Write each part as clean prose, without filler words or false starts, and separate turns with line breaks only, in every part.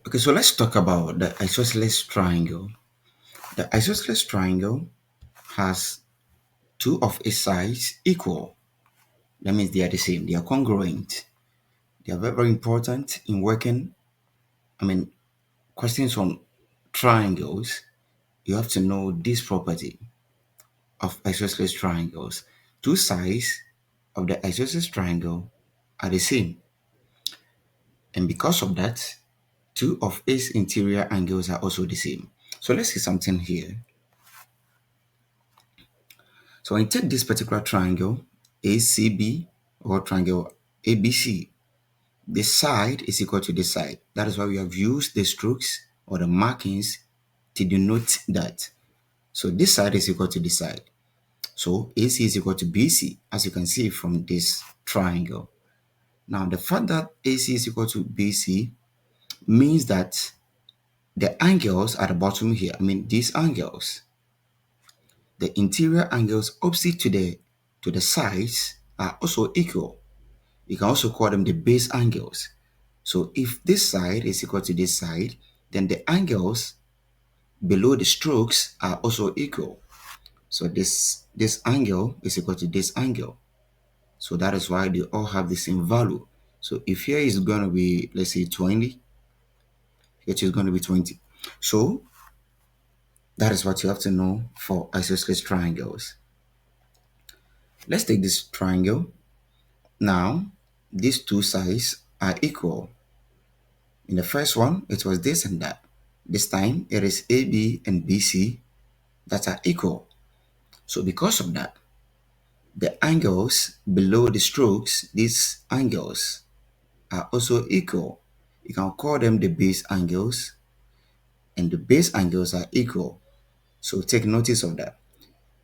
Okay, so let's talk about the isosceles triangle. The isosceles triangle has two of its sides equal. That means they are the same, they are congruent. They are very, very important in working, I mean, questions on triangles. You have to know this property of isosceles triangles. Two sides of the isosceles triangle are the same. And because of that, two of its interior angles are also the same. So let's see something here. So when you take this particular triangle, ACB or triangle ABC, this side is equal to this side. That is why we have used the strokes or the markings to denote that. So this side is equal to this side. So AC is equal to BC, as you can see from this triangle. Now, the fact that AC is equal to BC means that the angles at the bottom here, these angles, the interior angles opposite to the sides are also equal. You can also call them the base angles. So if this side is equal to this side, then the angles below the strokes are also equal. So this angle is equal to this angle. So that is why they all have the same value. So if here is going to be, let's say 20, here is going to be 20. So that is what you have to know for isosceles triangles. Let's take this triangle. Now, these two sides are equal. In the first one, it was this and that. This time, it is AB and BC that are equal. So because of that, the angles below the strokes, these angles are also equal. You can call them the base angles, and the base angles are equal. So take notice of that.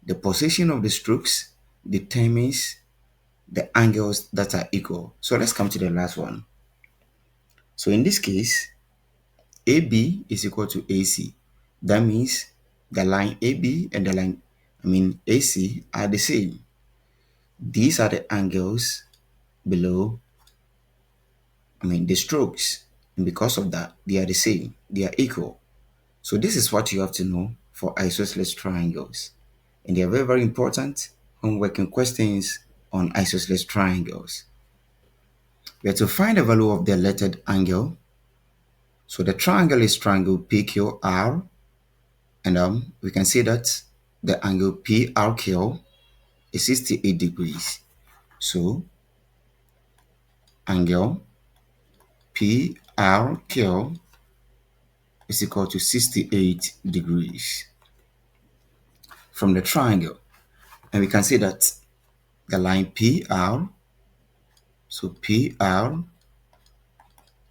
The position of the strokes determines the angles that are equal. So let's come to the last one. So in this case, AB is equal to AC. That means the line AB and the line, AC are the same. These are the angles below, the strokes. And because of that, they are the same. They are equal. So this is what you have to know for isosceles triangles. And they are very, very important when working questions on isosceles triangles. We have to find the value of the lettered angle. So the triangle is triangle PQR, and we can see that the angle PRQ is 68 degrees. So angle PRQ is equal to 68 degrees from the triangle. And we can see that the line PR, so PR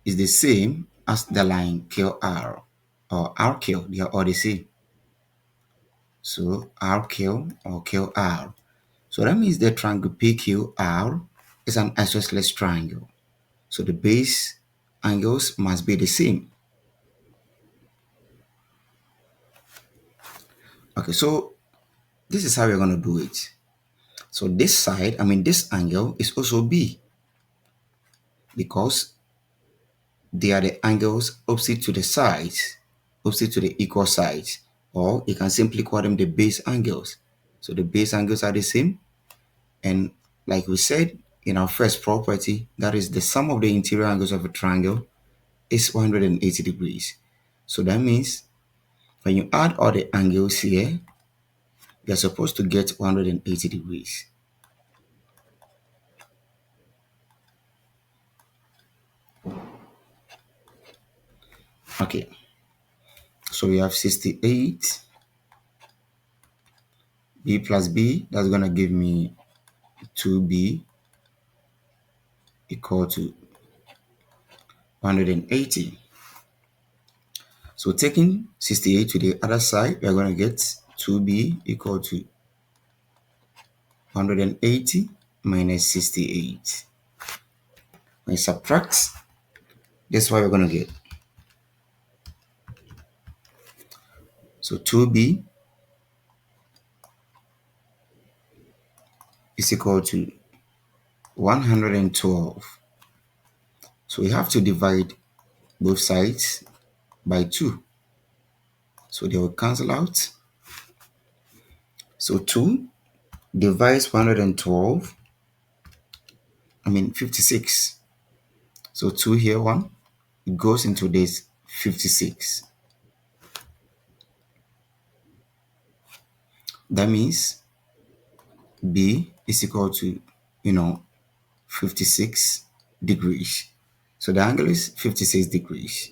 is the same as the line QR or RQ, they are all the same. So RQ or QR. So that means the triangle PQR is an isosceles triangle. So the base angles must be the same. Okay, so this is how we're going to do it. So this side, this angle is also B because they are the angles opposite to the sides, opposite to the equal sides, or you can simply call them the base angles. So the base angles are the same. And like we said in our first property, that is the sum of the interior angles of a triangle is 180 degrees. So that means when you add all the angles here, you're supposed to get 180 degrees. Okay, so we have 68 b plus b, that's gonna give me 2b equal to 180. So taking 68 to the other side, we're going to get 2b equal to 180 minus 68. When you subtract, that's what we're going to get. So 2b is equal to 112. So we have to divide both sides by 2. So they will cancel out. So 2 divides 112, 56. So 2 here, 1, it goes into this 56. That means B is equal to, 56 degrees. So the angle is 56 degrees.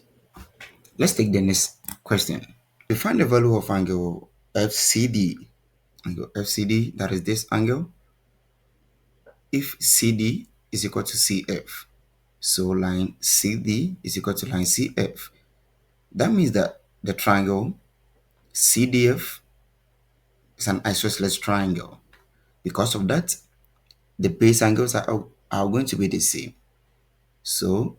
Let's take the next question. We find the value of angle FCD. Angle FCD, that is this angle, if CD is equal to CF. So line CD is equal to line CF. That means that the triangle CDF is an isosceles triangle. Because of that, the base angles are going to be the same. So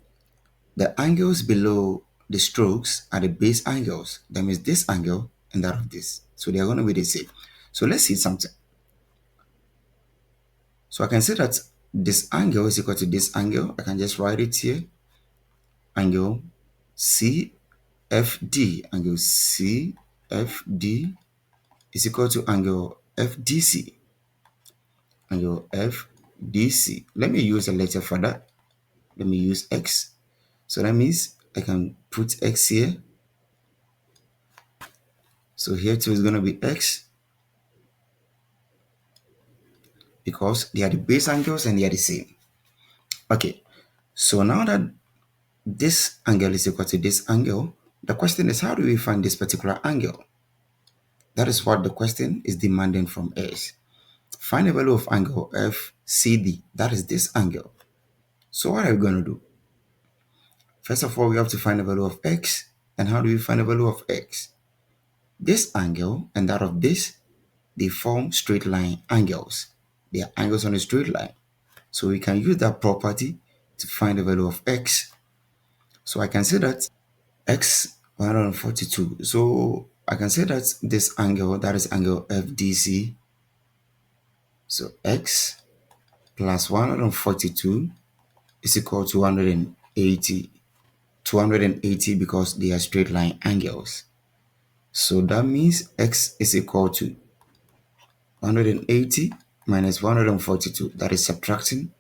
the angles below the strokes are the base angles. That means this angle and that of this. So they are going to be the same. So let's see something. So I can say that this angle is equal to this angle. I can just write it here. Angle CFD. Angle CFD is equal to angle FDC. Angle FDC. Let me use a letter for that. Let me use X. So that means I can put X here. So here too is going to be X, because they are the base angles and they are the same. Okay, so now that this angle is equal to this angle, the question is, how do we find this particular angle? That is what the question is demanding from us. Find the value of angle FCD. That is this angle. So what are we going to do? First of all, we have to find the value of X. And how do we find the value of X? This angle and that of this, they form straight line angles. They are angles on a straight line. So we can use that property to find the value of X. So I can say that X 142. So I can say that this angle, that is angle FDC. So X plus 142 is equal to 180. 280 because they are straight line angles. So that means X is equal to 180 minus 142. That is subtracting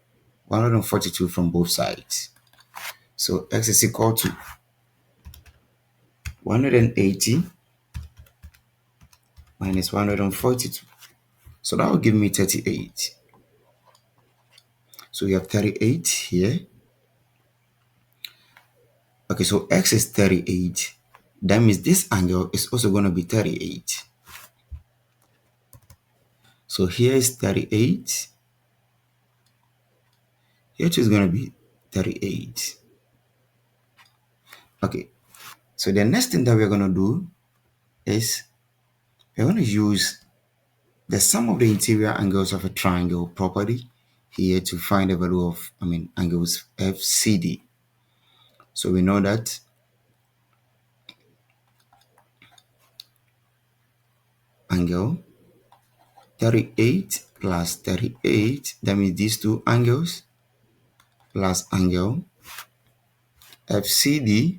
142 from both sides. So X is equal to 180 minus 142. So that will give me 38. So we have 38 here. Okay, so X is 38. That means this angle is also going to be 38. So here is 38. Here too is going to be 38. Okay, so the next thing that we're going to do is we're going to use the sum of the interior angles of a triangle property here to find the value of, angles FCD. So we know that angle 38 plus 38, that means these two angles, plus angle FCD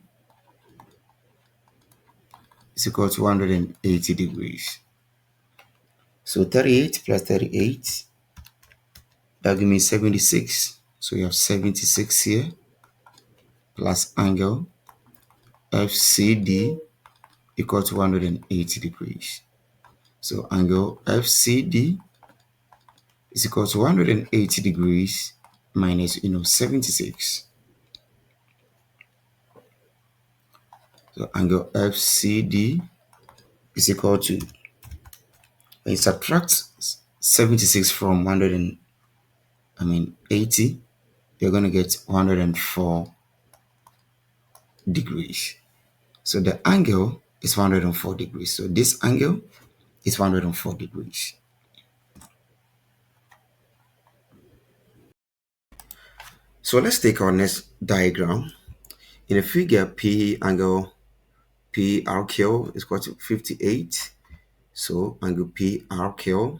is equal to 180 degrees. So 38 plus 38, that gives me 76. So you have 76 here, plus angle FCD equal to 180 degrees. So angle FCD is equal to 180 degrees minus 76. So angle FCD is equal to, when you subtract 76 from 80, you're going to get 104 degrees. So the angle is 104 degrees. So this angle is 104 degrees. So let's take our next diagram. In the figure, P angle PRQ is equal to 58. So angle PRQ,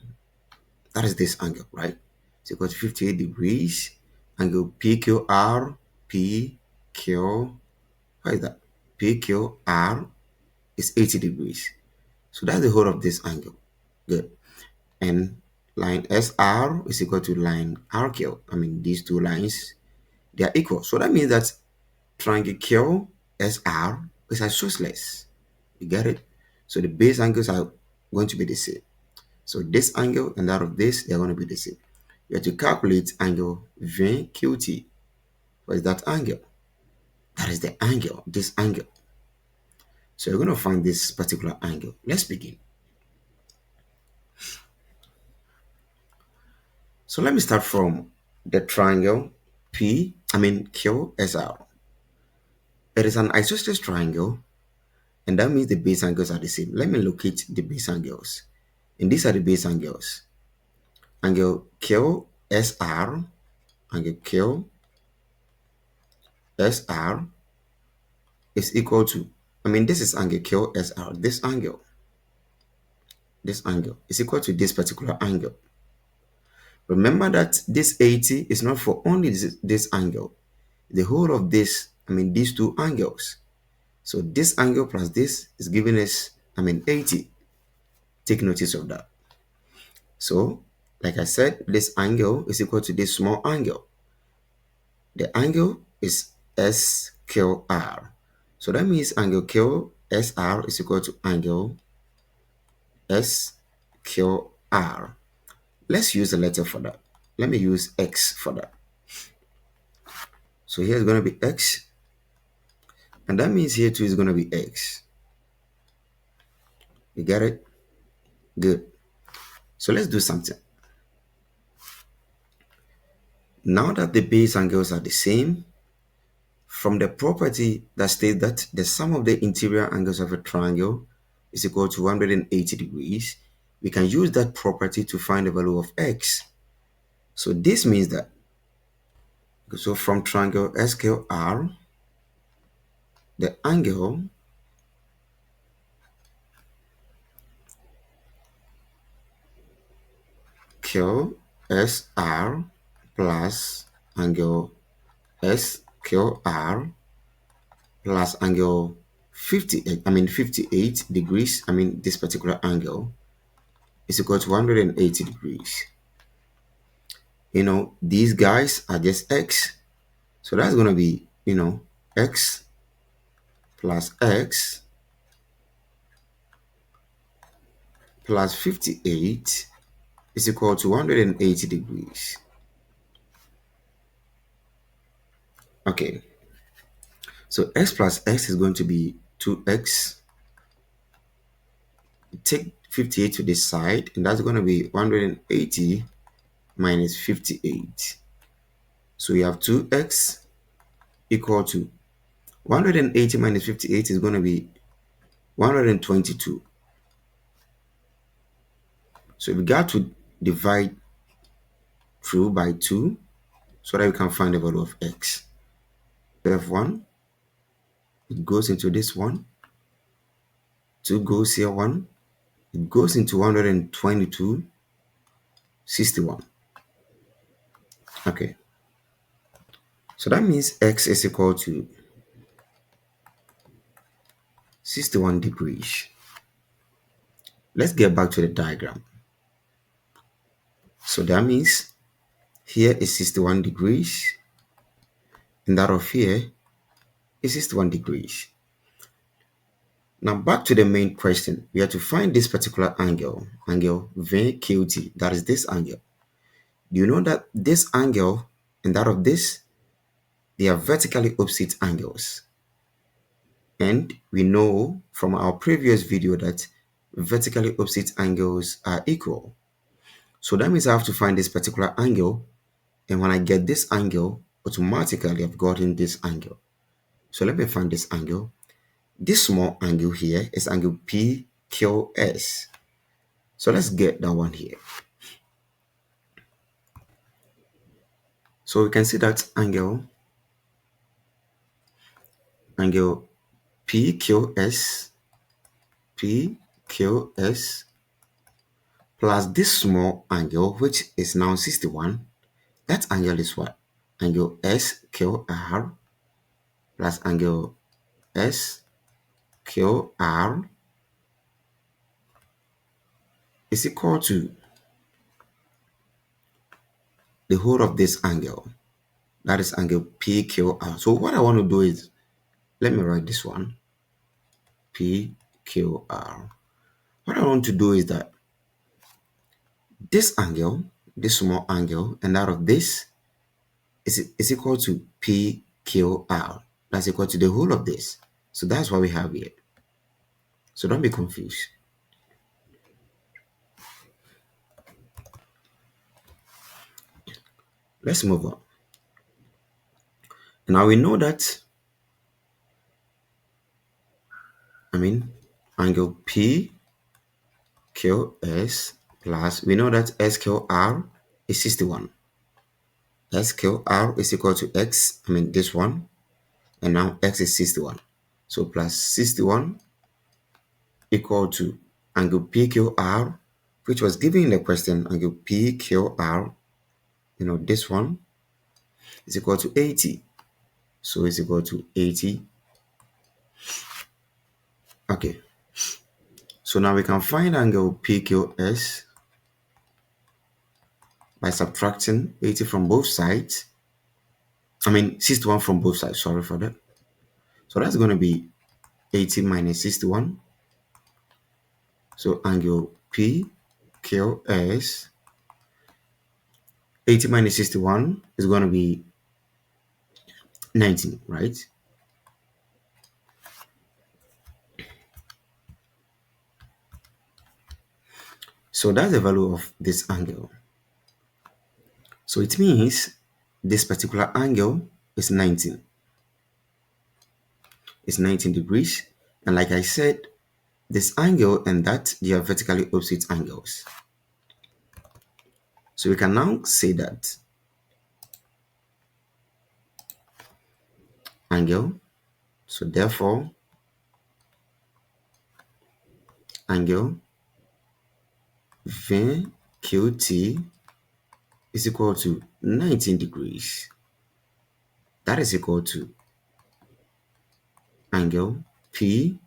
that is this angle, right? It's equal to 58 degrees. Angle PQR, PQ, what is that? PQR is 80 degrees. So that's the whole of this angle. Good. And line SR is equal to line RQ. I mean, these two lines, they are equal. So that means that triangle QSR is isosceles. You get it? So the base angles are going to be the same. So this angle and that of this, they're going to be the same. You have to calculate angle VQT. What is that angle? That is the angle, this angle. So you're going to find this particular angle. Let's begin. So let me start from the triangle QSR. It is an isosceles triangle, and that means the base angles are the same. Let me locate the base angles. And these are the base angles. Angle QSR, angle QSR is equal to, this is angle QSR, this angle is equal to this particular angle. Remember that this 80 is not for only this angle. The whole of this, these two angles. So this angle plus this is giving us, 80. Take notice of that. So, like I said, this angle is equal to this small angle. The angle is SQR. So that means angle QSR is equal to angle SQR. Let's use a letter for that. Let me use X for that. So here is going to be X. And that means here too is going to be X. You get it? Good. So let's do something. Now that the base angles are the same, from the property that states that the sum of the interior angles of a triangle is equal to 180 degrees, we can use that property to find the value of X. So this means that, so from triangle SQR, the angle QSR plus angle SQR plus angle 58 degrees, this particular angle is equal to 180 degrees. These guys are just X. So that's going to be, X plus X plus 58 is equal to 180 degrees. Okay. So X plus X is going to be 2X. Take 58 to this side, and that's going to be 180 minus 58. So we have 2X equal to 180 minus 58 is going to be 122. So we got to divide through by 2 so that we can find the value of X. F1, it goes into this one. 2 goes here 1. It goes into 122, 61. Okay. So that means X is equal to 61 degrees. Let's get back to the diagram. So that means here is 61 degrees, and that of here is 61 degrees. Now back to the main question. We have to find this particular angle VQT, that is this angle. Do you know that this angle and that of this, they are vertically opposite angles? And we know from our previous video that vertically opposite angles are equal. So that means I have to find this particular angle, and when I get this angle, automatically I've gotten this angle. So let me find this angle. This small angle here is angle PQS. So let's get that one here. So we can see that angle PQS plus this small angle, which is now 61. That angle is what? Angle SQR plus angle SQR. QR is equal to the whole of this angle. That is angle PQR. So what I want to do is, let me write this one, PQR. What I want to do is that this angle, this small angle, and that of this is equal to PQR. That's equal to the whole of this. So that's what we have here. So don't be confused. Let's move on. Now we know that, angle PQS plus, we know that SQR is 61. SQR is equal to X, this one, and now X is 61. So plus 61 equal to angle PQR, which was given in the question, angle PQR, this one is equal to 80. So it's equal to 80. Okay. So now we can find angle PQS by subtracting 80 from both sides. 61 from both sides, sorry for that. So that's going to be 80 minus 61. So angle PQS, 80 minus 61 is going to be 19, right? So that's the value of this angle. So it means this particular angle is 19. It's 19 degrees. And like I said, this angle and that, they are vertically opposite angles. So we can now say that angle, so therefore angle VQT is equal to 19 degrees. That is equal to angle PQS.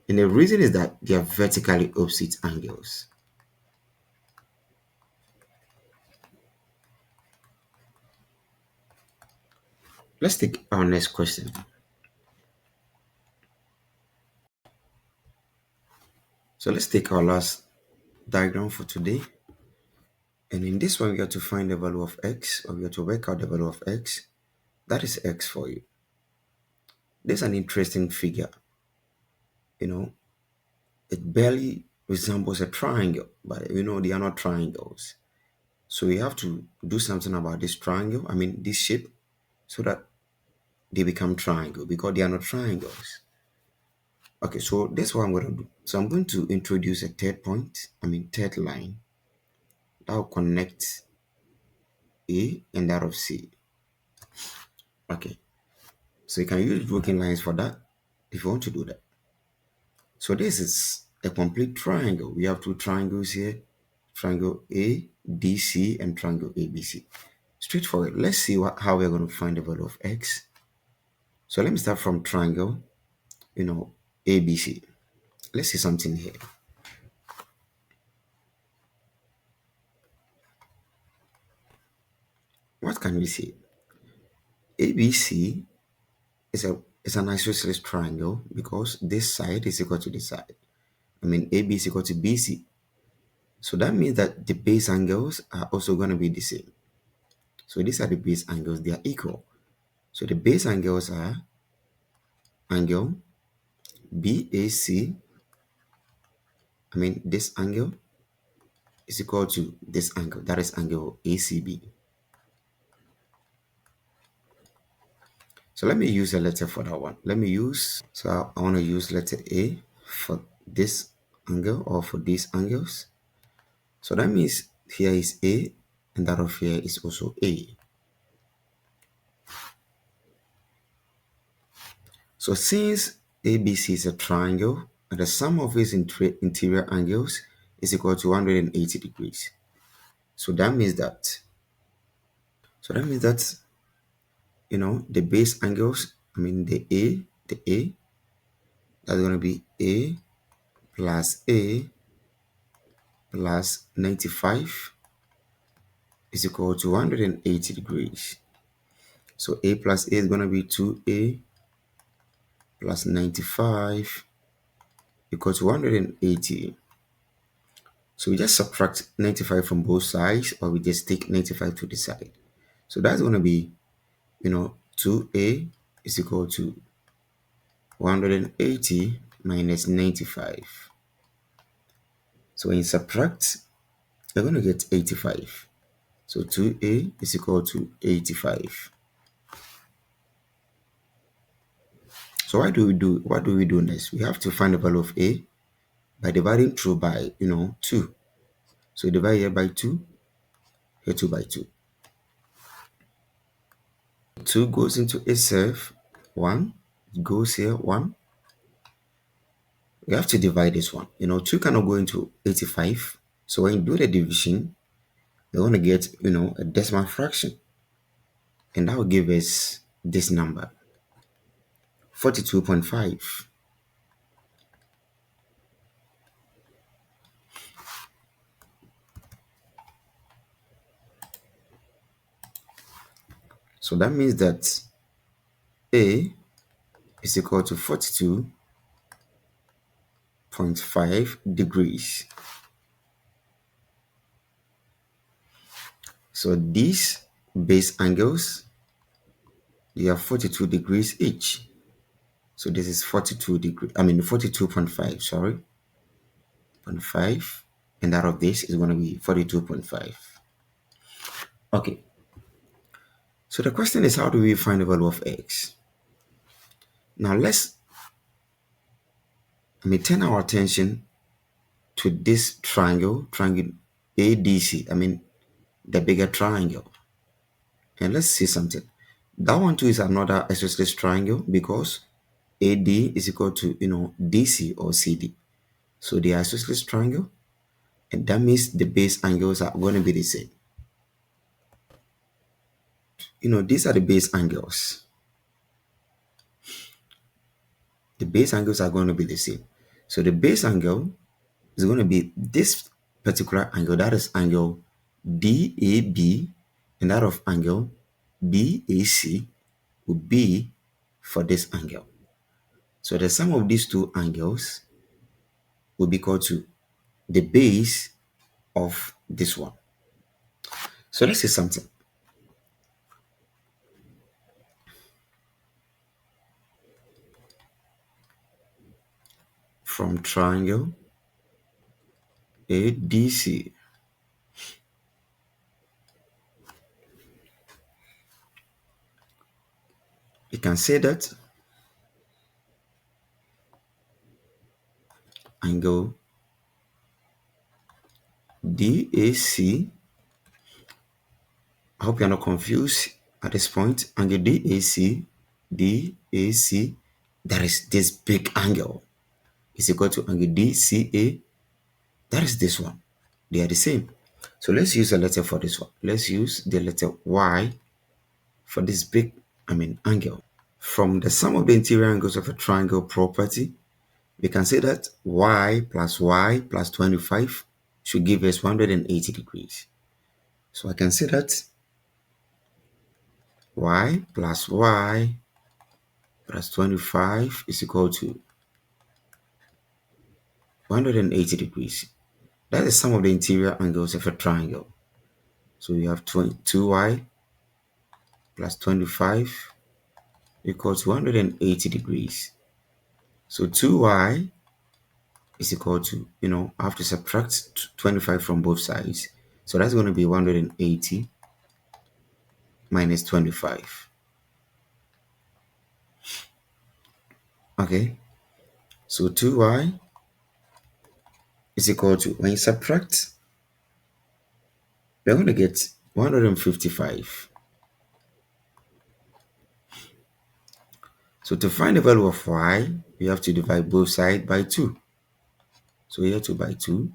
And the reason is that they are vertically opposite angles. Let's take our next question. So let's take our last diagram for today. And in this one, we have to find the value of x, or we have to work out the value of x. That is x for you. This is an interesting figure. It barely resembles a triangle, but they are not triangles. So we have to do something about this triangle, this shape, so that they become triangle, because they are not triangles. Okay, so that's what I'm going to do. So I'm going to introduce a third point, third line, that will connect A and that of C. Okay, so you can use broken lines for that if you want to do that. So this is a complete triangle. We have two triangles here, triangle ADC and triangle ABC. Straightforward. Let's see how we're going to find the value of x. So let me start from triangle, ABC. Let's see something here. What can we see? ABC is an isosceles triangle because this side is equal to this side. AB is equal to BC. So that means that the base angles are also going to be the same. So these are the base angles, they are equal. So the base angles are angle BAC, this angle is equal to this angle, that is angle ACB. So let me use a letter for that one. So I want to use letter A for this angle or for these angles. So that means here is A and that of here is also A. So since ABC is a triangle and the sum of its interior angles is equal to 180 degrees. So that means that the base angles, the A, that's going to be A plus 95 is equal to 180 degrees. So A plus A is going to be 2A plus 95 equal to 180. So we just subtract 95 from both sides, or we just take 95 to the side. So that's going to be, 2A is equal to 180 minus 95. So when you subtract, you're going to get 85. So 2A is equal to 85. So what do we do next? We have to find the value of A by dividing through by 2. So divide here by 2, here 2 by 2. 2 goes into itself, 1 goes here, 1. We have to divide this one. 2 cannot go into 85. So when you do the division, you're going to get, a decimal fraction. And that will give us this number, 42.5. So that means that A is equal to 42.5 degrees. So these base angles, they are 42 degrees each. So this is 42.5, sorry. 0.5. And out of this is going to be 42.5. Okay. So the question is, how do we find the value of x? Now let's turn our attention to this triangle ADC, the bigger triangle. And let's see something. That one too is another isosceles triangle because AD is equal to, DC or CD. So the isosceles triangle, and that means the base angles are going to be the same. These are the base angles. The base angles are going to be the same. So the base angle is going to be this particular angle, that is angle DAB, and that of angle BAC would be for this angle. So the sum of these two angles will be equal to the base of this one. So let's say something. From triangle ADC, you can say that angle DAC, I hope you're not confused at this point. Angle DAC, that is this big angle, is equal to angle DCA, that is this one. They are the same. So let's use a letter for this one. Let's use the letter Y for this big, angle. From the sum of the interior angles of a triangle property, we can say that Y plus 25 should give us 180 degrees. So I can say that Y plus 25 is equal to 180 degrees. That is some of the interior angles of a triangle. So we have 2y plus 25 equals 180 degrees. So 2y is equal to, I have to subtract 25 from both sides. So that's going to be 180 minus 25. Okay. So 2y is equal to, when you subtract, we're going to get 155. So to find the value of y, we have to divide both sides by 2. So here 2 by 2.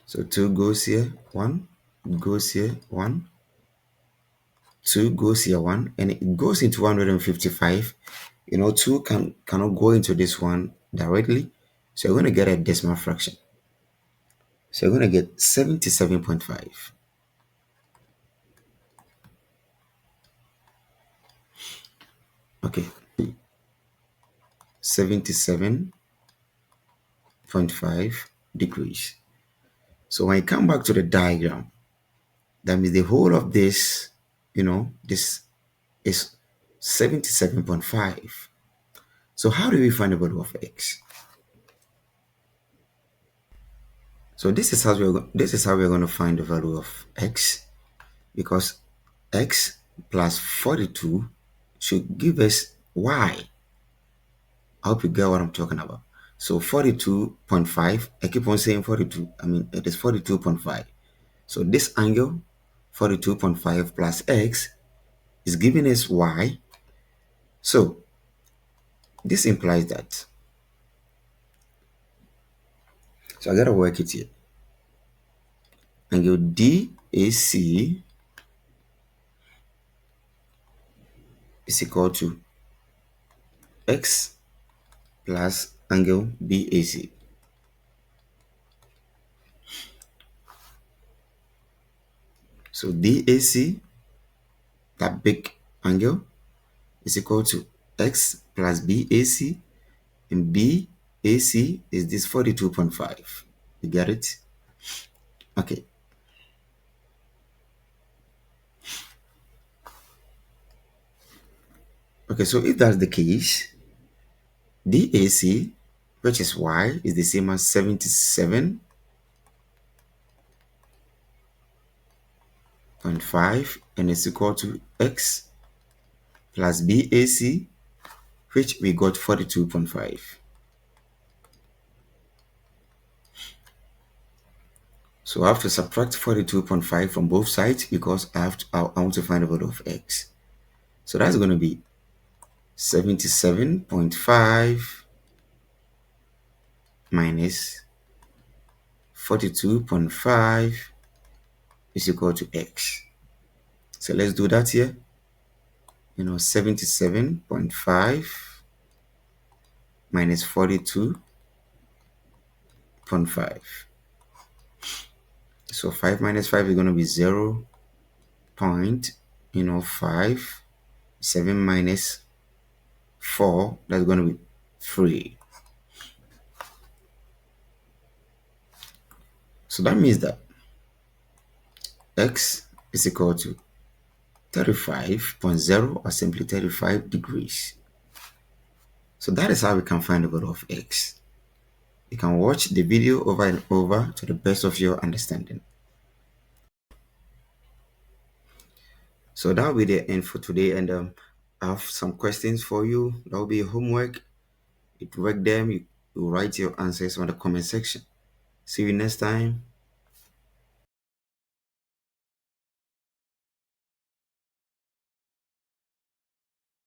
So 2 goes here, 1 goes here, 1. 2 goes here 1 and it goes into 155. 2 cannot go into this one directly. So you're going to get a decimal fraction. So you're going to get 77.5. Okay. 77.5 degrees. So when you come back to the diagram, that means the whole of this, this is 77.5. So how do we find the value of x? So this is how we're going to find the value of x, because x plus 42 should give us y. I hope you get what I'm talking about. So 42.5, I keep on saying 42. I mean, it is 42.5. So this angle, 42.5 plus x, is giving us y. So this implies that. So I got to work it here. Angle DAC is equal to x plus angle BAC. So DAC, that big angle, is equal to x plus BAC, and BAC is this 42.5. You get it? Okay. Okay, so if that's the case, DAC, which is y, is the same as 77.5 and it's equal to x plus BAC, which we got 42.5. So I have to subtract 42.5 from both sides because I want to find the value of x. So that's going to be 77.5 minus 42.5 is equal to x. So let's do that here. 77.5 minus 42.5. So 5 minus 5 is going to be 0. 5. 7 minus 4, that's going to be 3. So that means that x is equal to 35.0 or simply 35 degrees. So that is how we can find the value of x. You can watch the video over and over to the best of your understanding. So that will be the end for today, and I have some questions for you. That will be your homework. You work them, you write your answers on the comment section. See you next time.